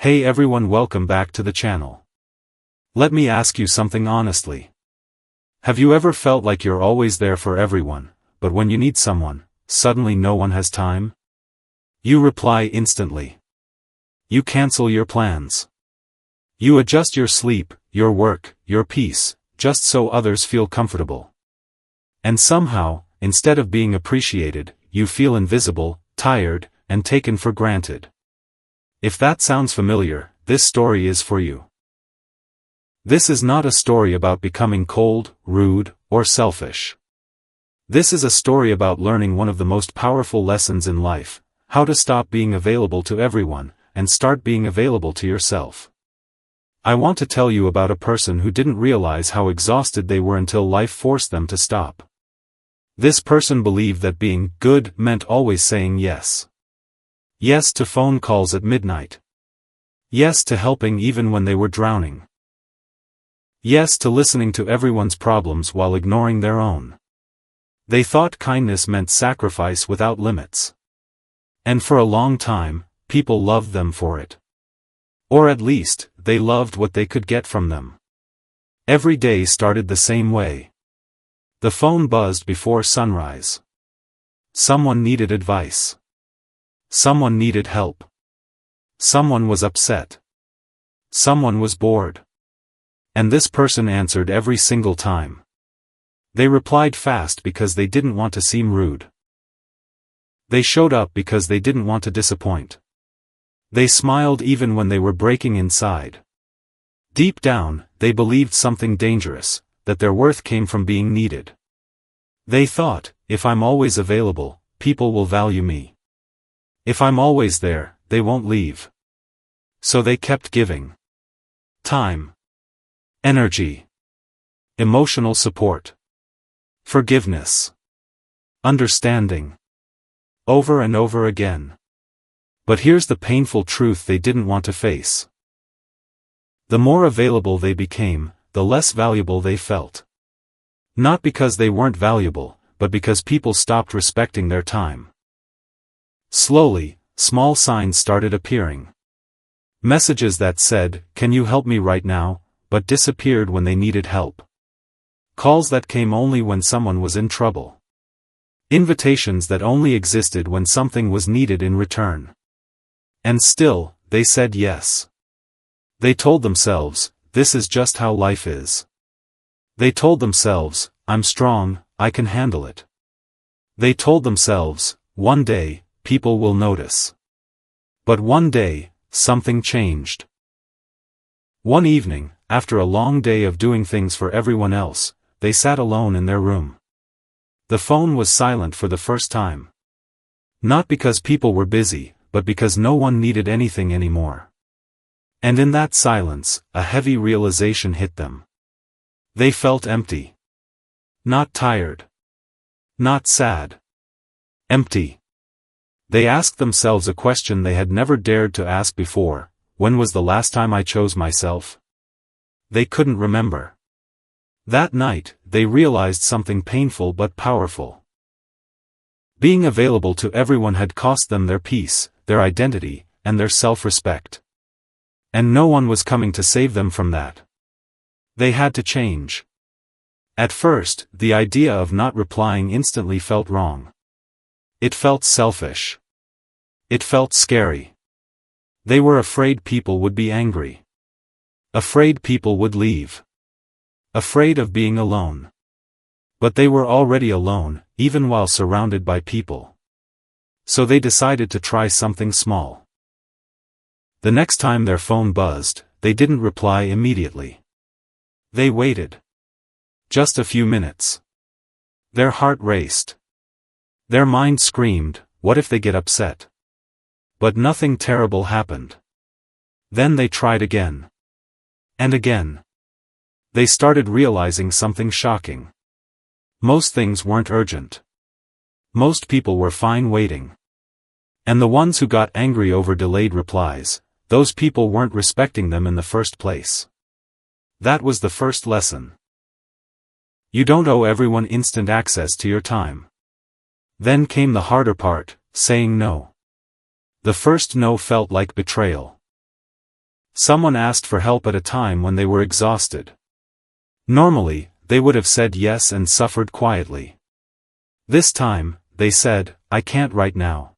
Hey everyone, welcome back to the channel. Let me ask you something honestly. Have you ever felt like you're always there for everyone, but when you need someone, suddenly no one has time? You reply instantly. You cancel your plans. You adjust your sleep, your work, your peace, just so others feel comfortable. And somehow, instead of being appreciated, you feel invisible, tired, and taken for granted. If that sounds familiar, this story is for you. This is not a story about becoming cold, rude, or selfish. This is a story about learning one of the most powerful lessons in life: how to stop being available to everyone, and start being available to yourself. I want to tell you about a person who didn't realize how exhausted they were until life forced them to stop. This person believed that being good meant always saying yes. Yes to phone calls at midnight. Yes to helping even when they were drowning. Yes to listening to everyone's problems while ignoring their own. They thought kindness meant sacrifice without limits. And for a long time, people loved them for it. Or at least, they loved what they could get from them. Every day started the same way. The phone buzzed before sunrise. Someone needed advice. Someone needed help. Someone was upset. Someone was bored. And this person answered every single time. They replied fast because they didn't want to seem rude. They showed up because they didn't want to disappoint. They smiled even when they were breaking inside. Deep down, they believed something dangerous, that their worth came from being needed. They thought, if I'm always available, people will value me. If I'm always there, they won't leave. So they kept giving. Time. Energy. Emotional support. Forgiveness. Understanding. Over and over again. But here's the painful truth they didn't want to face. The more available they became, the less valuable they felt. Not because they weren't valuable, but because people stopped respecting their time. Slowly, small signs started appearing. Messages that said, "Can you help me right now?" but disappeared when they needed help. Calls that came only when someone was in trouble. Invitations that only existed when something was needed in return. And still, they said yes. They told themselves, this is just how life is. They told themselves, I'm strong, I can handle it. They told themselves, one day, people will notice. But one day, something changed. One evening, after a long day of doing things for everyone else, they sat alone in their room. The phone was silent for the first time. Not because people were busy, but because no one needed anything anymore. And in that silence, a heavy realization hit them. They felt empty. Not tired. Not sad. Empty. They asked themselves a question they had never dared to ask before: when was the last time I chose myself? They couldn't remember. That night, they realized something painful but powerful. Being available to everyone had cost them their peace, their identity, and their self-respect. And no one was coming to save them from that. They had to change. At first, the idea of not replying instantly felt wrong. It felt selfish. It felt scary. They were afraid people would be angry. Afraid people would leave. Afraid of being alone. But they were already alone, even while surrounded by people. So they decided to try something small. The next time their phone buzzed, they didn't reply immediately. They waited. Just a few minutes. Their heart raced. Their mind screamed, what if they get upset? But nothing terrible happened. Then they tried again. And again. They started realizing something shocking. Most things weren't urgent. Most people were fine waiting. And the ones who got angry over delayed replies, those people weren't respecting them in the first place. That was the first lesson. You don't owe everyone instant access to your time. Then came the harder part, saying no. The first no felt like betrayal. Someone asked for help at a time when they were exhausted. Normally, they would have said yes and suffered quietly. This time, they said, "I can't right now."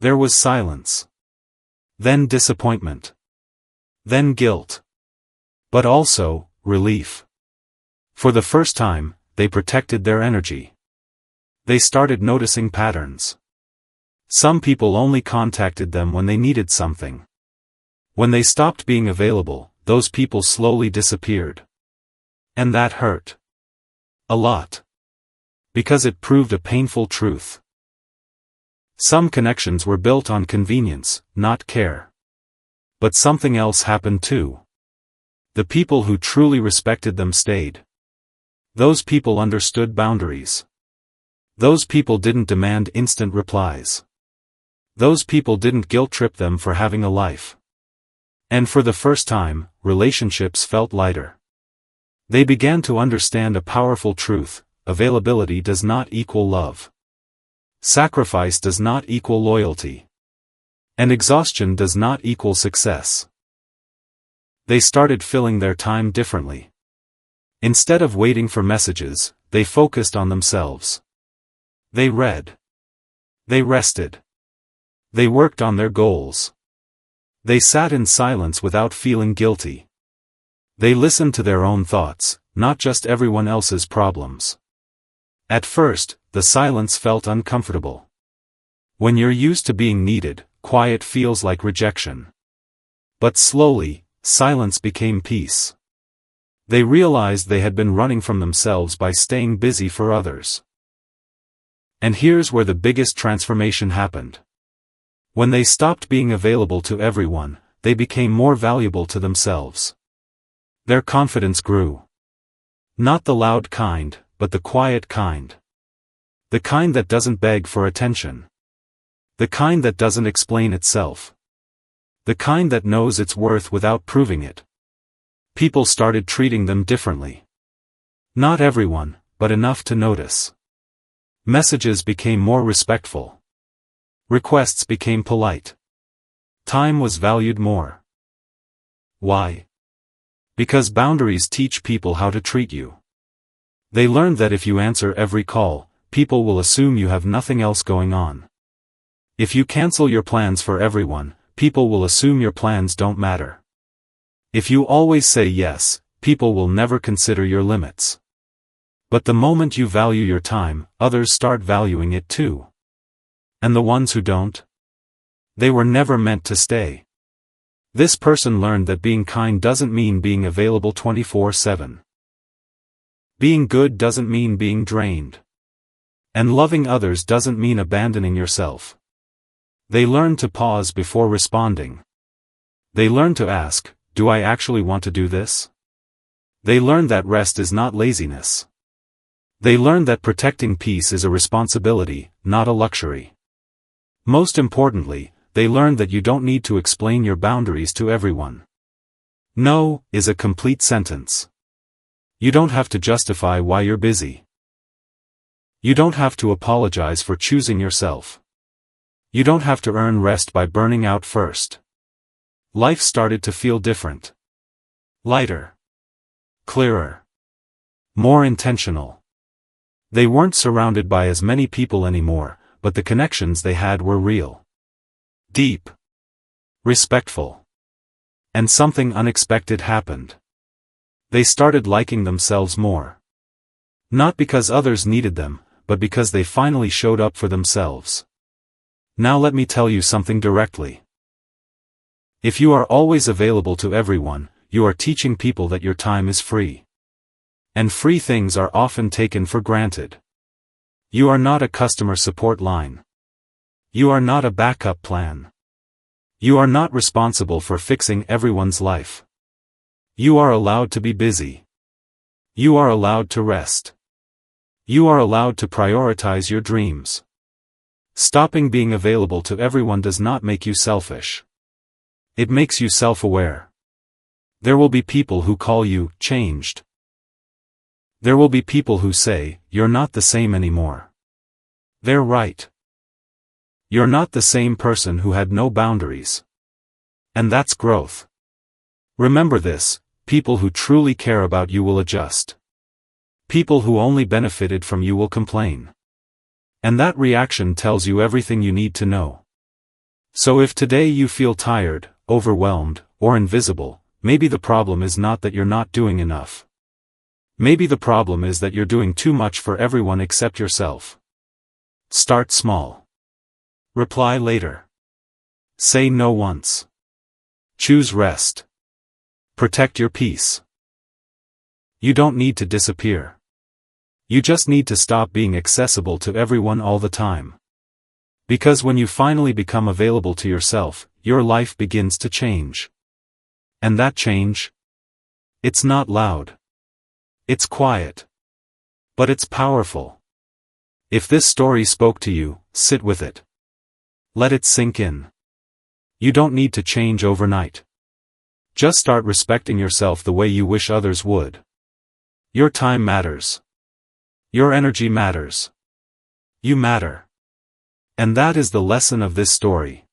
There was silence. Then disappointment. Then guilt. But also, relief. For the first time, they protected their energy. They started noticing patterns. Some people only contacted them when they needed something. When they stopped being available, those people slowly disappeared. And that hurt. A lot. Because it proved a painful truth. Some connections were built on convenience, not care. But something else happened too. The people who truly respected them stayed. Those people understood boundaries. Those people didn't demand instant replies. Those people didn't guilt-trip them for having a life. And for the first time, relationships felt lighter. They began to understand a powerful truth: availability does not equal love. Sacrifice does not equal loyalty. And exhaustion does not equal success. They started filling their time differently. Instead of waiting for messages, they focused on themselves. They read. They rested. They worked on their goals. They sat in silence without feeling guilty. They listened to their own thoughts, not just everyone else's problems. At first, the silence felt uncomfortable. When you're used to being needed, quiet feels like rejection. But slowly, silence became peace. They realized they had been running from themselves by staying busy for others. And here's where the biggest transformation happened. When they stopped being available to everyone, they became more valuable to themselves. Their confidence grew. Not the loud kind, but the quiet kind. The kind that doesn't beg for attention. The kind that doesn't explain itself. The kind that knows its worth without proving it. People started treating them differently. Not everyone, but enough to notice. Messages became more respectful. Requests became polite. Time was valued more. Why? Because boundaries teach people how to treat you. They learned that if you answer every call, people will assume you have nothing else going on. If you cancel your plans for everyone, people will assume your plans don't matter. If you always say yes, people will never consider your limits. But the moment you value your time, others start valuing it too. And the ones who don't? They were never meant to stay. This person learned that being kind doesn't mean being available 24/7. Being good doesn't mean being drained. And loving others doesn't mean abandoning yourself. They learned to pause before responding. They learned to ask, "Do I actually want to do this?" They learned that rest is not laziness. They learned that protecting peace is a responsibility, not a luxury. Most importantly, they learned that you don't need to explain your boundaries to everyone. No is a complete sentence. You don't have to justify why you're busy. You don't have to apologize for choosing yourself. You don't have to earn rest by burning out first. Life started to feel different. Lighter. Clearer. More intentional. They weren't surrounded by as many people anymore, but the connections they had were real. Deep. Respectful. And something unexpected happened. They started liking themselves more. Not because others needed them, but because they finally showed up for themselves. Now let me tell you something directly. If you are always available to everyone, you are teaching people that your time is free. And free things are often taken for granted. You are not a customer support line. You are not a backup plan. You are not responsible for fixing everyone's life. You are allowed to be busy. You are allowed to rest. You are allowed to prioritize your dreams. Stopping being available to everyone does not make you selfish. It makes you self-aware. There will be people who call you changed. There will be people who say, "You're not the same anymore." They're right. You're not the same person who had no boundaries. And that's growth. Remember this, people who truly care about you will adjust. People who only benefited from you will complain. And that reaction tells you everything you need to know. So if today you feel tired, overwhelmed, or invisible, maybe the problem is not that you're not doing enough. Maybe the problem is that you're doing too much for everyone except yourself. Start small. Reply later. Say no once. Choose rest. Protect your peace. You don't need to disappear. You just need to stop being accessible to everyone all the time. Because when you finally become available to yourself, your life begins to change. And that change? It's not loud. It's quiet. But it's powerful. If this story spoke to you, sit with it. Let it sink in. You don't need to change overnight. Just start respecting yourself the way you wish others would. Your time matters. Your energy matters. You matter. And that is the lesson of this story.